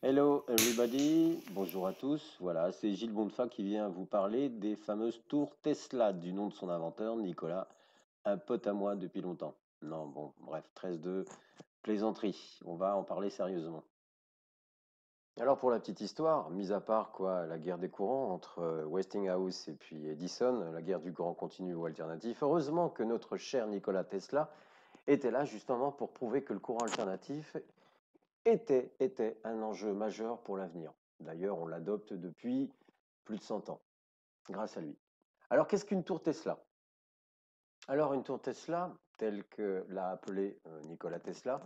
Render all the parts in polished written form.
Hello everybody, bonjour à tous. Voilà, c'est Gilles Bondefa qui vient vous parler des fameuses tours Tesla, du nom de son inventeur, Nicolas, un pote à moi depuis longtemps. Non, bon, bref, 13 de plaisanterie. On va en parler sérieusement. Alors pour la petite histoire, mis à part quoi, la guerre des courants entre Westinghouse et puis Edison, la guerre du courant continu ou alternatif, heureusement que notre cher Nikola Tesla était là justement pour prouver que le courant alternatif était un enjeu majeur pour l'avenir. D'ailleurs, on l'adopte depuis plus de 100 ans, grâce à lui. Alors, qu'est-ce qu'une tour Tesla? Alors, une tour Tesla, telle que l'a appelée Nikola Tesla,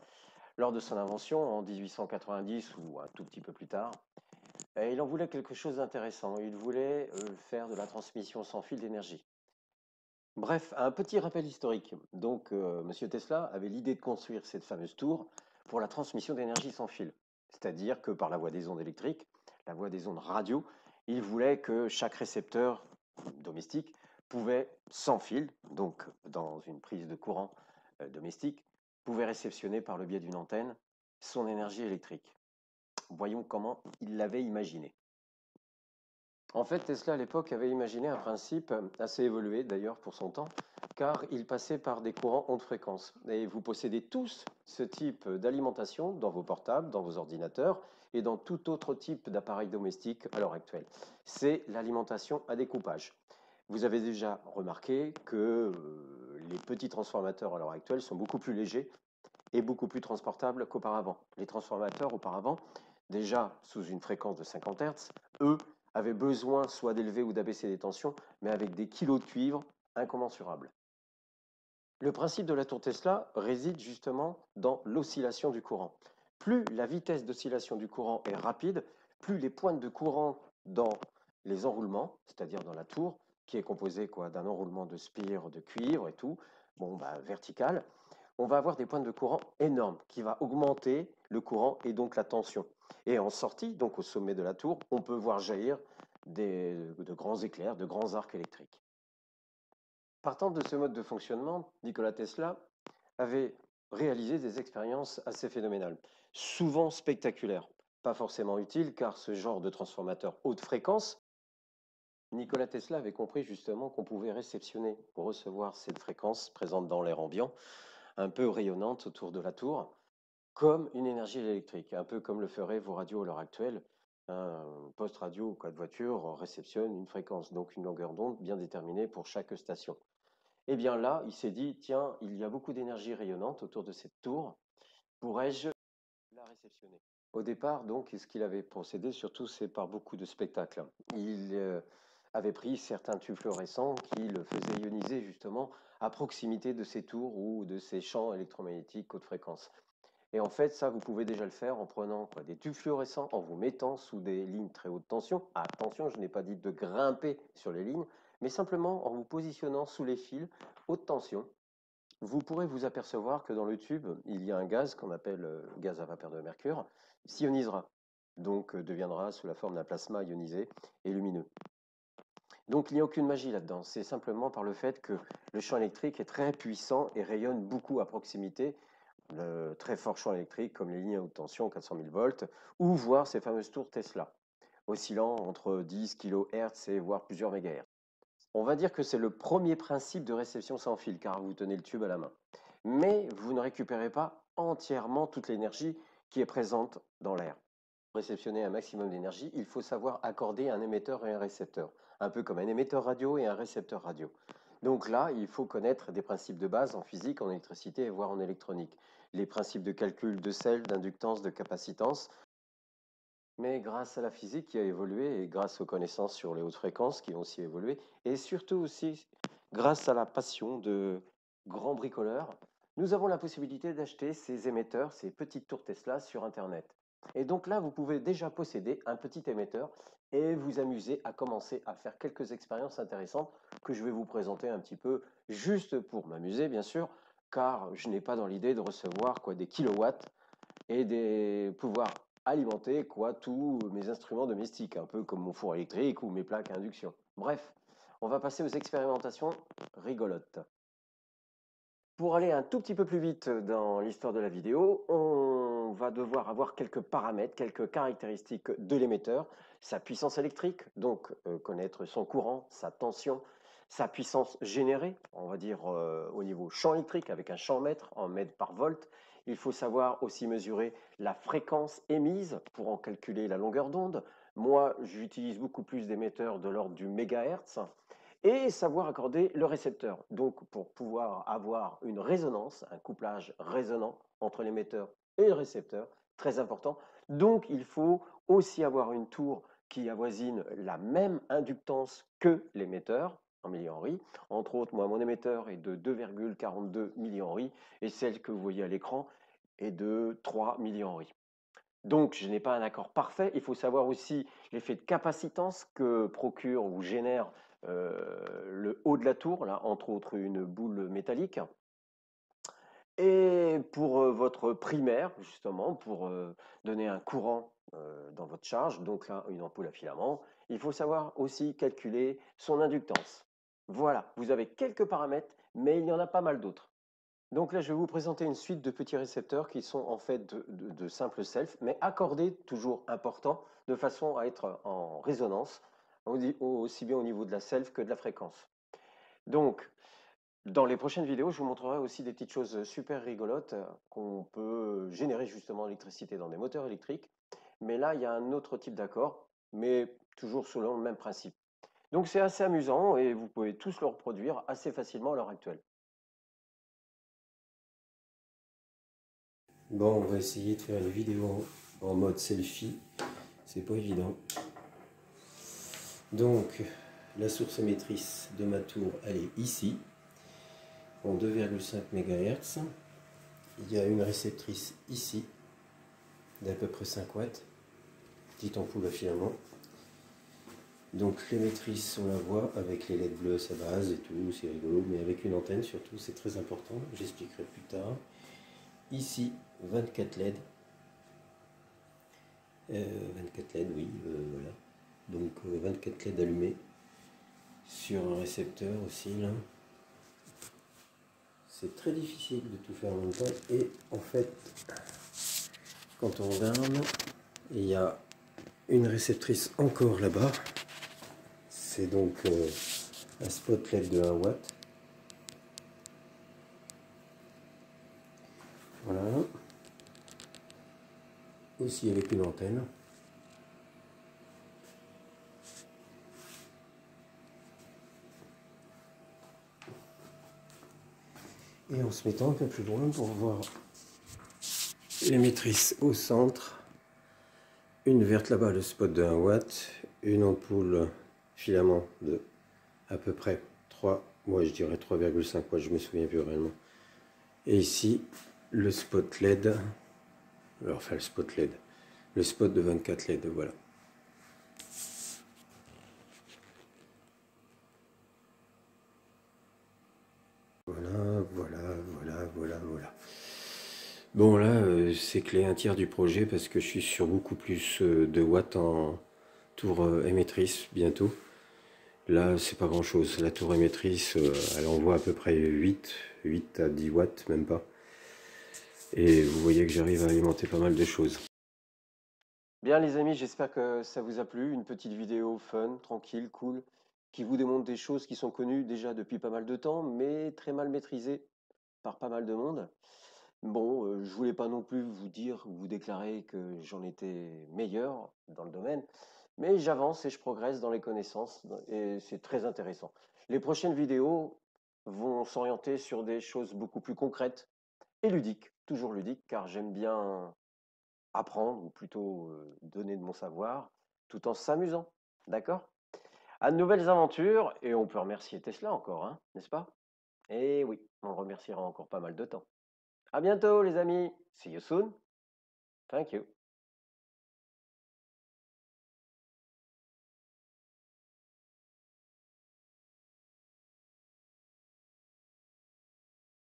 lors de son invention en 1890 ou un tout petit peu plus tard, il en voulait quelque chose d'intéressant. Il voulait faire de la transmission sans fil d'énergie. Bref, un petit rappel historique. Donc, Monsieur Tesla avait l'idée de construire cette fameuse tour pour la transmission d'énergie sans fil. C'est-à-dire que par la voie des ondes électriques, la voie des ondes radio, il voulait que chaque récepteur domestique pouvait, sans fil, donc dans une prise de courant domestique, pouvait réceptionner par le biais d'une antenne son énergie électrique. Voyons comment il l'avait imaginé. En fait, Tesla à l'époque avait imaginé un principe assez évolué d'ailleurs pour son temps, car il passait par des courants haute fréquence. Et vous possédez tous ce type d'alimentation dans vos portables, dans vos ordinateurs et dans tout autre type d'appareil domestique à l'heure actuelle. C'est l'alimentation à découpage. Vous avez déjà remarqué que les petits transformateurs à l'heure actuelle sont beaucoup plus légers et beaucoup plus transportables qu'auparavant. Les transformateurs auparavant, déjà sous une fréquence de 50 Hz, eux avaient besoin soit d'élever ou d'abaisser les tensions, mais avec des kilos de cuivre incommensurables. Le principe de la tour Tesla réside justement dans l'oscillation du courant. Plus la vitesse d'oscillation du courant est rapide, plus les pointes de courant dans les enroulements, c'est-à-dire dans la tour, qui est composée d'un enroulement de spire, de cuivre et tout, bon, vertical, on va avoir des pointes de courant énormes qui va augmenter le courant et donc la tension. Et en sortie, donc au sommet de la tour, on peut voir jaillir de grands éclairs, de grands arcs électriques. Partant de ce mode de fonctionnement, Nikola Tesla avait réalisé des expériences assez phénoménales, souvent spectaculaires. Pas forcément utiles car ce genre de transformateur haute fréquence, Nikola Tesla avait compris justement qu'on pouvait réceptionner ou recevoir cette fréquence présente dans l'air ambiant, un peu rayonnante autour de la tour, comme une énergie électrique, un peu comme le feraient vos radios à l'heure actuelle. Un poste radio ou code voiture réceptionne une fréquence, donc une longueur d'onde bien déterminée pour chaque station. Et bien là, il s'est dit, tiens, il y a beaucoup d'énergie rayonnante autour de cette tour, pourrais-je la réceptionner? Au départ, donc, ce qu'il avait procédé, surtout, c'est par beaucoup de spectacles. Il avait pris certains tubes fluorescents qui le faisaient ioniser justement à proximité de ces tours ou de ces champs électromagnétiques haute fréquence. Et en fait, ça, vous pouvez déjà le faire en prenant des tubes fluorescents, en vous mettant sous des lignes très haute tension. Attention, je n'ai pas dit de grimper sur les lignes, mais simplement en vous positionnant sous les fils haute tension. Vous pourrez vous apercevoir que dans le tube, il y a un gaz qu'on appelle gaz à vapeur de mercure, s'ionisera, donc deviendra sous la forme d'un plasma ionisé et lumineux. Donc il n'y a aucune magie là-dedans, c'est simplement par le fait que le champ électrique est très puissant et rayonne beaucoup à proximité, de très forts champs électriques comme les lignes à haute tension 400 000 volts, ou voir ces fameuses tours Tesla, oscillant entre 10 kHz et voire plusieurs mégahertz. On va dire que c'est le premier principe de réception sans fil, car vous tenez le tube à la main. Mais vous ne récupérez pas entièrement toute l'énergie qui est présente dans l'air. Pour réceptionner un maximum d'énergie, il faut savoir accorder un émetteur et un récepteur, un peu comme un émetteur radio et un récepteur radio. Donc là, il faut connaître des principes de base en physique, en électricité et voire en électronique. Les principes de calcul de sel, d'inductance, de capacitance. Mais grâce à la physique qui a évolué et grâce aux connaissances sur les hautes fréquences qui ont aussi évolué, et surtout aussi grâce à la passion de grands bricoleurs, nous avons la possibilité d'acheter ces émetteurs, ces petites tours Tesla sur Internet. Et donc là, vous pouvez déjà posséder un petit émetteur et vous amuser à commencer à faire quelques expériences intéressantes que je vais vous présenter un petit peu juste pour m'amuser, bien sûr, car je n'ai pas dans l'idée de recevoir des kilowatts et de pouvoir alimenter tous mes instruments domestiques, un peu comme mon four électrique ou mes plaques à induction. Bref, on va passer aux expérimentations rigolotes. Pour aller un tout petit peu plus vite dans l'histoire de la vidéo, on va devoir avoir quelques paramètres, quelques caractéristiques de l'émetteur, sa puissance électrique, donc connaître son courant, sa tension, sa puissance générée, on va dire au niveau champ électrique avec un champ-mètre en mètres par volt. Il faut savoir aussi mesurer la fréquence émise pour en calculer la longueur d'onde. Moi, j'utilise beaucoup plus d'émetteurs de l'ordre du mégahertz et savoir accorder le récepteur. Donc, pour pouvoir avoir une résonance, un couplage résonant entre l'émetteur et le récepteur, très important. Donc, il faut aussi avoir une tour qui avoisine la même inductance que l'émetteur en millihenries. Entre autres, moi, mon émetteur est de 2,42 millihenries et celle que vous voyez à l'écran est de 3 millihenries. Donc, je n'ai pas un accord parfait. Il faut savoir aussi l'effet de capacitance que procure ou génère le haut de la tour, là, entre autres une boule métallique. Et pour votre primaire, justement, pour donner un courant dans votre charge, donc là, une ampoule à filament, il faut savoir aussi calculer son inductance. Voilà, vous avez quelques paramètres, mais il y en a pas mal d'autres. Donc là, je vais vous présenter une suite de petits récepteurs qui sont en fait de simples selfs, mais accordés, toujours important, de façon à être en résonance, aussi bien au niveau de la self que de la fréquence. Donc, dans les prochaines vidéos, je vous montrerai aussi des petites choses super rigolotes qu'on peut générer justement l'électricité dans des moteurs électriques. Mais là, il y a un autre type d'accord, mais toujours selon le même principe. Donc c'est assez amusant et vous pouvez tous le reproduire assez facilement à l'heure actuelle. Bon, on va essayer de faire une vidéo en mode selfie. C'est pas évident. Donc, la source émettrice de ma tour, elle est ici, en 2,5 MHz. Il y a une réceptrice ici, d'à peu près 5 watts. Petite ampoule à filament. Donc, l'émettrice, on la voit avec les LED bleus à sa base et tout, c'est rigolo, mais avec une antenne surtout, c'est très important. J'expliquerai plus tard. Ici, 24 LED. 24 LED, oui, voilà. Donc 24 LED allumés sur un récepteur aussi là. C'est très difficile de tout faire en même temps et en fait quand on regarde, il y a une réceptrice encore là-bas. C'est donc un spot LED de 1 watt. Voilà. Aussi avec une antenne. Et en se mettant un peu plus loin pour voir l'émettrice au centre, une verte là-bas, le spot de 1 watt, une ampoule filament de à peu près 3, moi je dirais 3,5 watts, je me souviens plus réellement. Et ici, le spot LED, enfin le spot LED, le spot de 24 LED, voilà. Voilà. Bon là, c'est clé un tiers du projet parce que je suis sur beaucoup plus de watts en tour émettrice bientôt. Là, c'est pas grand chose. La tour émettrice, elle envoie à peu près 8 à 10 watts, même pas. Et vous voyez que j'arrive à alimenter pas mal de choses. Bien les amis, j'espère que ça vous a plu. Une petite vidéo fun, tranquille, cool, qui vous démontre des choses qui sont connues déjà depuis pas mal de temps, mais très mal maîtrisées par pas mal de monde. Bon, je voulais pas non plus vous dire, vous déclarer que j'en étais meilleur dans le domaine, mais j'avance et je progresse dans les connaissances et c'est très intéressant. Les prochaines vidéos vont s'orienter sur des choses beaucoup plus concrètes et ludiques, toujours ludiques, car j'aime bien apprendre ou plutôt donner de mon savoir tout en s'amusant. D'accord? À de nouvelles aventures et on peut remercier Tesla encore, hein, n'est-ce pas? Eh oui, on le remerciera encore pas mal de temps. À bientôt les amis. See you soon. Thank you.